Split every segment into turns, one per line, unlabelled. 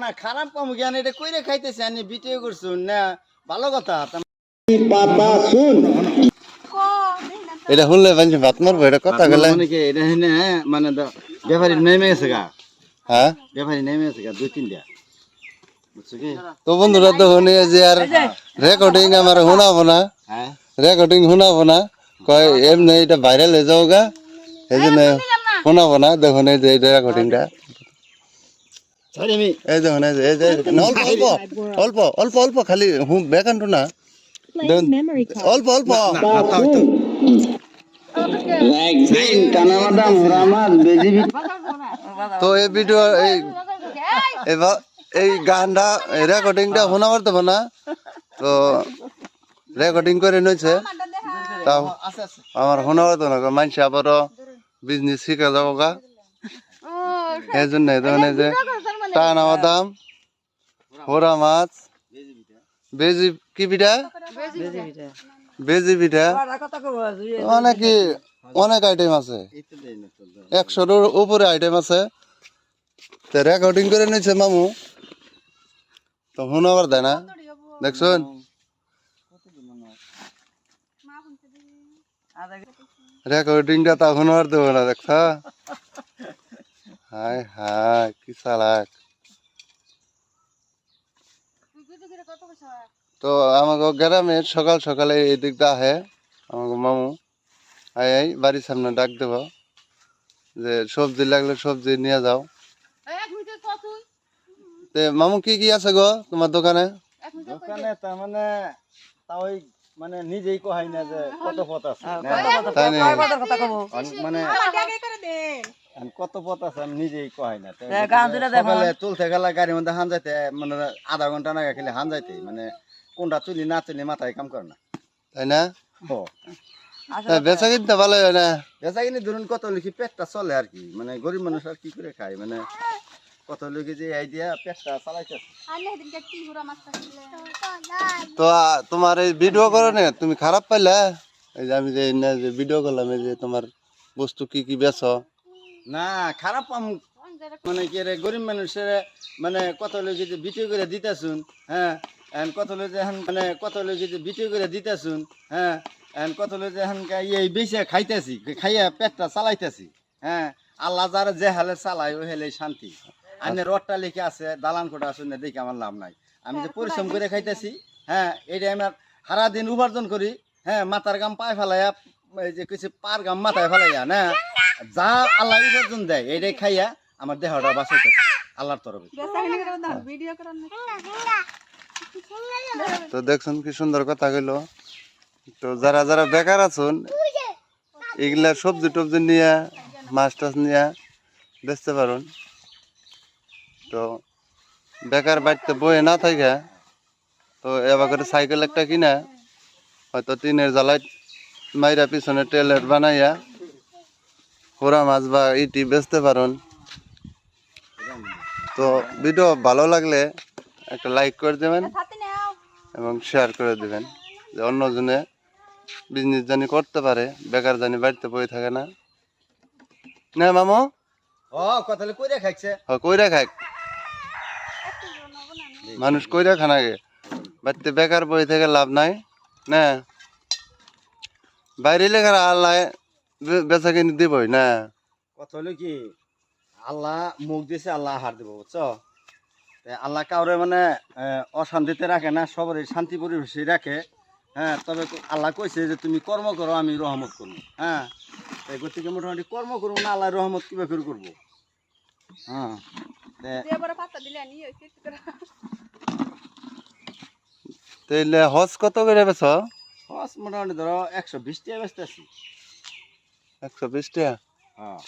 না খারাপ কম জ্ঞান এটা কইরে খাইতেছে আমি ভিডিও করছুন না ভালো কথা
এটা শুনলে মানে ভাত মারবো এটা কথা গেলে
মানে কি এটা হেনে মানে ব্যাপারী নেমে গেছে গা
হ্যাঁ
ব্যাপারী নেমে গেছে গা 2-3টা বুঝছো কি
তো বন্ধুরা তো শুনে যে আর রেকর্ডিং আমার শোনাবো না
হ্যাঁ
রেকর্ডিং শোনাবো না কয় এমনি এটা ভাইরাল হয়ে যাও গা এই জন্য শোনাবো না দেখুন এই যে এটা রেকর্ডিংটা
সরি আমি
এই দেখুন এই যে অল্প অল্প অল্প অল্প অল্প খালি বেকান্ত না দেখুন অল্প অল্প তো এই ভিডিও এই গানটা রেকর্ডিংটা শোনা পারতে না তো রেকর্ডিং করে নিয়েছে তাও আমার শোনা পারতো না মানুষ আবারও বিজনেস শিখে যাবো গা এই জন্য যে টানা বাদাম হোরা মাছ বেজি কি পিঠা বেজি পিঠা অনেক আইটেম আছে 100-র উপরে আইটেম আছে রেকর্ডিং করে নিচ্ছে মামু তো শোনাবার দেয় না দেখছুন রেকর্ডিংটা তা শোনাবার দেবো না দেখছ হায় হায় কি চালাক তো আমাকে গ্রামে সকাল সকালে এই দিকটা আহে আমাকে মামু আই বাড়ির সামনে ডাক দেব যে সবজি লাগলে সবজি নিয়ে যাও তে মামু কি কি আছে গো তোমার দোকানে
দোকানে তার মানে তাও মানে নিজেই কহাই না যে কত পথ আছে
তাই না
মানে কত পথ আছে আমি নিজেই কহাই না সকালে তুলতে গেলে গাড়ির মধ্যে হান যাইতে মানে আধা ঘন্টা না খেলে হান যাইতে মানে কোনটা তুলি না তুলি মাথায় কাম করে না
তাই না বেচা কিনতে ভালো হয় না
বেচা কিনে ধরুন কত লিখি পেটটা চলে আর কি মানে গরিব মানুষ আর কি করে খায় মানে কত লিখি যে আইডিয়া পেটটা চালাইতেছে
তো তোমার এই ভিডিও করো না তুমি খারাপ পাইলে এই যে আমি যে ভিডিও করলাম এই যে তোমার বস্তু কি কি বেচো
না খারাপ মানে কি রে গরিব মানুষের মানে কত লিখি যে ভিডিও করে দিতেছুন হ্যাঁ কত লিখে মানে কত লিখি যে ভিডিও করে দিতেছুন হ্যাঁ কত লিখে এই বেশি খাইতেছি খাইয়া পেটটা চালাইতেছি হ্যাঁ আল্লাহ যারা যে হালে চালায় ওই হালে শান্তি আমি রডটা লিখে আছে দালান কোটা আছে না দেখে আমার লাভ নাই আমি যে পরিশ্রম করে খাইতেছি হ্যাঁ এইটা আমার সারা দিন উপার্জন করি হ্যাঁ মাথার গাম পায়ে ফেলাইয়া এই যে কিছু পার গাম মাথায় ফেলাইয়া না যা আল্লাহ উপার্জন দেয় এইটাই খাইয়া আমার দেহটা বাঁচাইতেছে আল্লাহর তরফে
তো দেখছেন কি সুন্দর কথা কইলো তো যারা যারা বেকার আছেন এগুলা সবজি টবজি নিয়ে মাছ টাছ নিয়ে বেচতে পারেন তো বেকার বাড়িতে বয়ে না থাকে তো এবার করে সাইকেল একটা কিনা হয়তো টিনের জ্বালাই মাইরা পিছনে ট্রেলার বানাইয়া হোরা মাছ বা ইটি বেচতে পারেন তো ভিডিও ভালো লাগলে একটা লাইক করে দেবেন এবং শেয়ার করে দেবেন যে অন্যজনে বিজনেস জানি করতে পারে বেকার জানি বাড়িতে বয়ে থাকে না না মামু
কথা কইরা খাইছে
কইরা খাই মানুষ কইরা খানাগে বাড়িতে বেকার বই থেকে লাভ নাই না বাইরে লেখার আল্লাহ বেচা কিনে দিবই না
কথা হলো কি আল্লাহ মুখ দিছে আল্লাহ আহার দিব বুঝছো আল্লাহ কাউরে মানে অশান্তিতে রাখে না সবারই শান্তি পরিবেশে রাখে হ্যাঁ তবে আল্লাহ কইছে যে তুমি কর্ম করো আমি রহমত করবো হ্যাঁ এই গতিকে মোটামুটি কর্ম করবো না আল্লাহ রহমত কিভাবে করে করবো হ্যাঁ
তাইলে হজ কত করে বেছ
হজ মোটামুটি ধরো 120 টাকা বেচতে আছি
120 টাকা
হ্যাঁ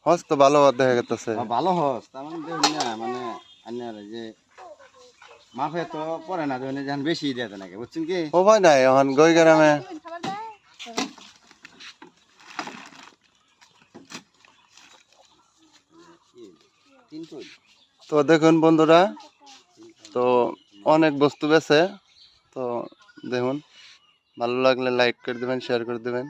হজ তো ভালো দেখা গেছে
ভালো হজ তার মানে দেখুন না মানে আন্যার যে মাফে তো পড়ে না দেখুন যখন বেশি দিয়ে নাকি বুঝছেন কি
ও ভাই নাই এখন গই গ্রামে তো দেখুন বন্ধুরা তো অনেক বস্তু বেছে তো দেখুন ভালো লাগলে লাইক করে দেবেন শেয়ার করে দেবেন